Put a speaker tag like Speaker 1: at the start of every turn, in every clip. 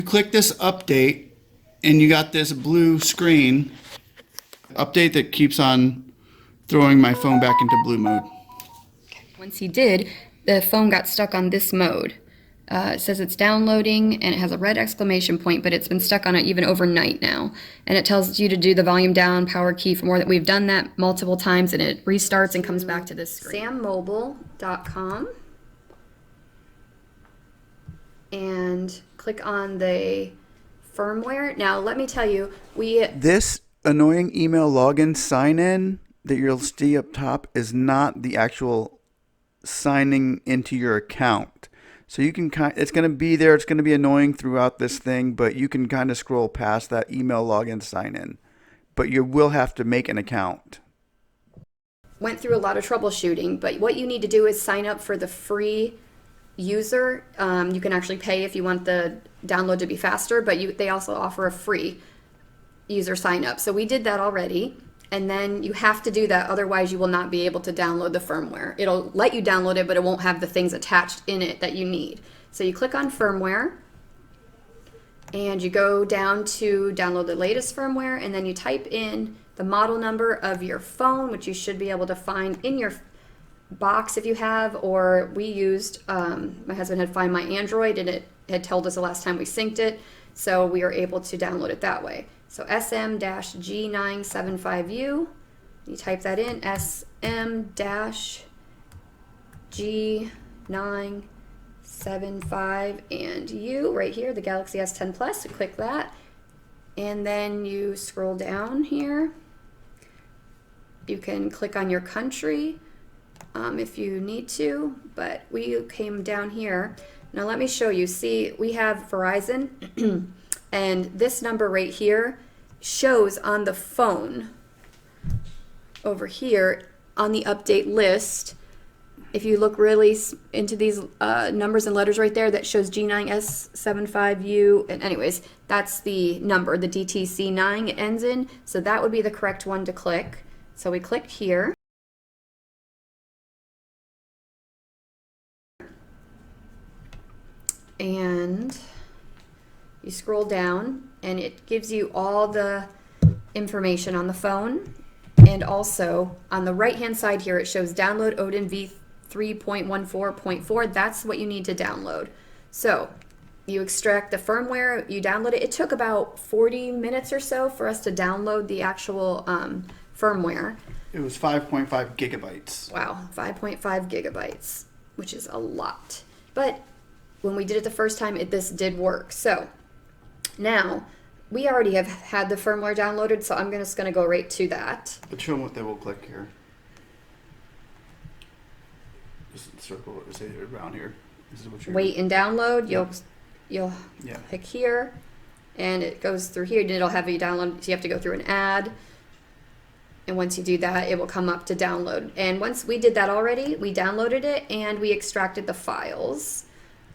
Speaker 1: click this update and you got this blue screen, update that keeps on throwing my phone back into blue mode.
Speaker 2: Once he did, the phone got stuck on this mode. It says it's downloading and it has a red exclamation point, but it's been stuck on it even overnight now. And it tells you to do the volume down, power key for more. We've done that multiple times and it restarts and comes back to this screen. sammobile.com and click on the firmware. Now let me tell you,
Speaker 1: This annoying email login sign in that you'll see up top is not the actual signing into your account. So you can it's going to be there. It's going to be annoying throughout this thing, but you can kind of scroll past that email login sign in. But you will have to make an account.
Speaker 2: went through a lot of troubleshooting, but what you need to do is sign up for the free user. You can actually pay if you want the download to be faster, but they also offer a free user sign up. So we did that already. And then you have to do that, otherwise you will not be able to download the firmware. It'll let you download it, but it won't have the things attached in it that you need. So you click on firmware, and you go down to download the latest firmware, and then you type in the model number of your phone, which you should be able to find in your box if you have, or we used, my husband had Find My Android, and it had told us the last time we synced it, so we were able to download it that way. So SM-G975U, you type that in, SM-G975 and U right here, the Galaxy S10 Plus, you click that, and then you scroll down here. You can click on your country if you need to, but we came down here. Now let me show you. See, we have Verizon. And this number right here shows on the phone over here on the update list. If you look really into these numbers and letters right there, that shows G9S75U. And anyways, that's the number, the DTC9 it ends in. So that would be the correct one to click. So we click here. And you scroll down and it gives you all the information on the phone, and also on the right hand side here it shows download Odin v3.14.4. That's what you need to download. So you extract the firmware, you download it. It took about 40 minutes or so for us to download the actual firmware.
Speaker 1: It was 5.5 gigabytes.
Speaker 2: Wow, 5.5 gigabytes, which is a lot. But when we did it the first time, this did work. So now, we already have had the firmware downloaded, so I'm just going to go right to that.
Speaker 1: But show them what they will click here. Just circle it, say around here. This is what you're
Speaker 2: Wait and download.
Speaker 1: Yep.
Speaker 2: You'll click here, and it goes through here. And it'll have you download, so you have to go through an ad. And once you do that, it will come up to download. And once we did that already, we downloaded it, and we extracted the files.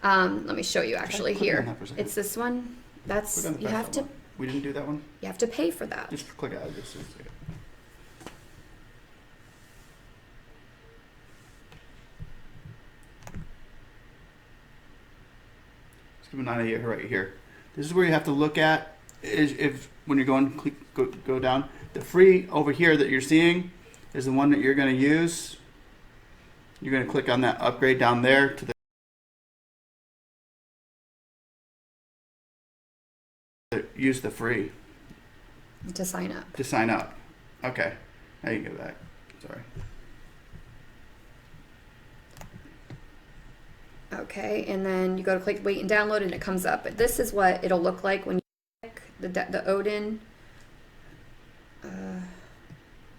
Speaker 2: Let me show you actually here. It's this one. That's you have to.
Speaker 1: We didn't do that one.
Speaker 2: You have to pay for that.
Speaker 1: Just click out. Just a second. Let's give an idea right here. This is where you have to look at if when you're going go down. The free over here that you're seeing is the one that you're going to use. You're going to click on that upgrade down there to the. Use the free
Speaker 2: to sign up.
Speaker 1: To sign up. Okay. Now you go back. Sorry.
Speaker 2: Okay, and then you go to click wait and download, and it comes up. But this is what it'll look like when you click the Odin.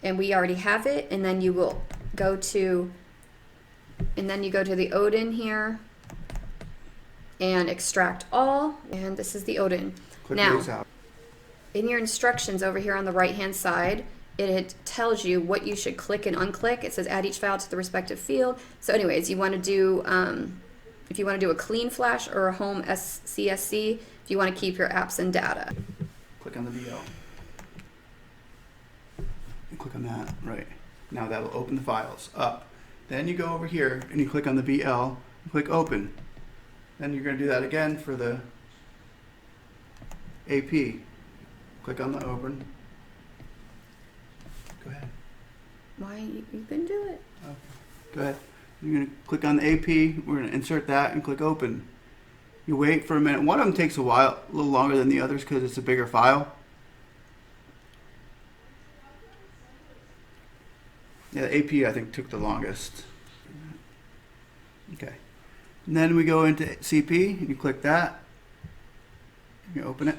Speaker 2: And we already have it. And then you will go to, the Odin here and extract all. And this is the Odin.
Speaker 1: Click
Speaker 2: now,
Speaker 1: these out.
Speaker 2: In your instructions over here on the right-hand side, it tells you what you should click and unclick. It says add each file to the respective field. So anyways, you want to do, if you want to do a clean flash or a home CSC, if you want to keep your apps and data.
Speaker 1: Click on the VL. You click on that, right. Now that'll open the files up. Then you go over here and you click on the VL, and click open. Then you're going to do that again for the AP. Click on the open. Go ahead.
Speaker 2: Why you can do it?
Speaker 1: Okay. Go ahead. You're going to click on the AP. We're going to insert that and click open. You wait for a minute. One of them takes a while, a little longer than the others because it's a bigger file. Yeah, the AP I think took the longest. Okay. And then we go into CP and you click that. You open it.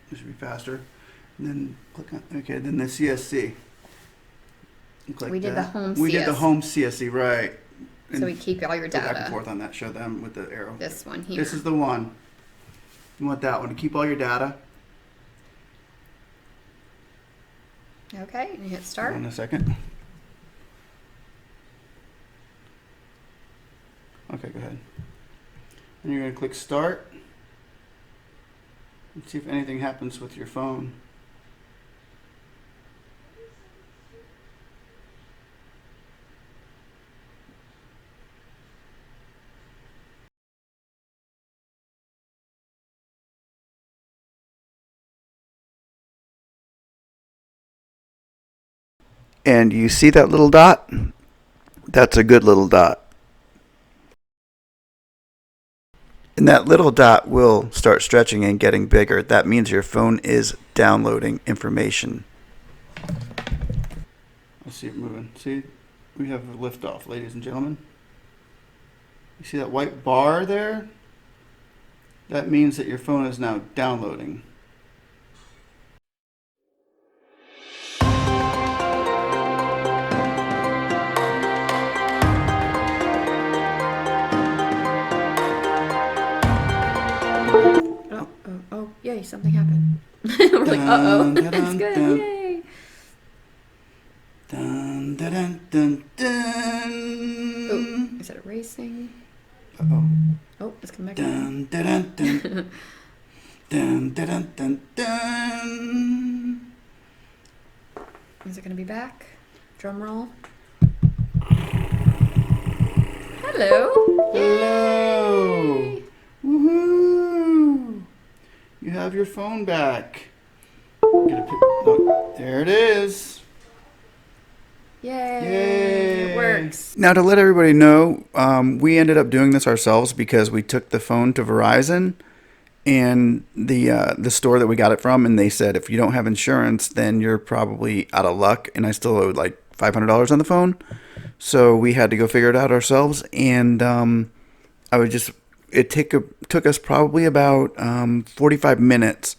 Speaker 1: This should be faster. And then click on, okay, then the CSC. Click
Speaker 2: We did
Speaker 1: that.
Speaker 2: the home
Speaker 1: We did the
Speaker 2: CS.
Speaker 1: home CSC, right.
Speaker 2: So we keep all your
Speaker 1: Go back and
Speaker 2: data.
Speaker 1: forth on that. Show them with the arrow.
Speaker 2: This one here.
Speaker 1: This is the one. You want that one to keep all your data.
Speaker 2: Okay, and you hit start.
Speaker 1: In a second. Okay, go ahead. And you're going to click start. And see if anything happens with your phone. And you see that little dot? That's a good little dot. And that little dot will start stretching and getting bigger. That means your phone is downloading information. Let's see it moving. See, we have a liftoff, ladies and gentlemen. You see that white bar there? That means that your phone is now downloading.
Speaker 2: Oh, yay, something happened. We're like, uh-oh,
Speaker 1: Dun, dun,
Speaker 2: that's good,
Speaker 1: dun.
Speaker 2: yay.
Speaker 1: Dun, dun, dun, dun, dun.
Speaker 2: Oh, is it erasing?
Speaker 1: Uh-oh.
Speaker 2: Oh, it's coming back. Dun.
Speaker 1: Dun, dun, dun, dun. Dun, dun, dun, dun, dun.
Speaker 2: Is it going to be back? Drum roll. Hello.
Speaker 1: Hello.
Speaker 2: Yay.
Speaker 1: Woohoo. You have your phone back. Oh, there it is.
Speaker 2: Yay.
Speaker 1: Yay.
Speaker 2: It works.
Speaker 1: Now, to let everybody know, we ended up doing this ourselves because we took the phone to Verizon and the store that we got it from, and they said if you don't have insurance, then you're probably out of luck. And I still owed like $500 on the phone, so we had to go figure it out ourselves. And it took us probably about 45 minutes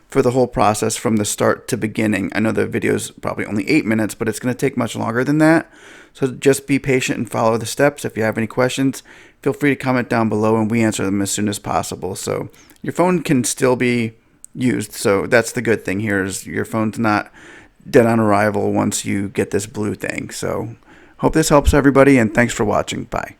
Speaker 1: for the whole process from the start to beginning. I know the video is probably only 8 minutes, but it's going to take much longer than that. So just be patient and follow the steps. If you have any questions, feel free to comment down below and we answer them as soon as possible. So your phone can still be used. So that's the good thing here is your phone's not dead on arrival once you get this blue thing. So hope this helps everybody and thanks for watching. Bye.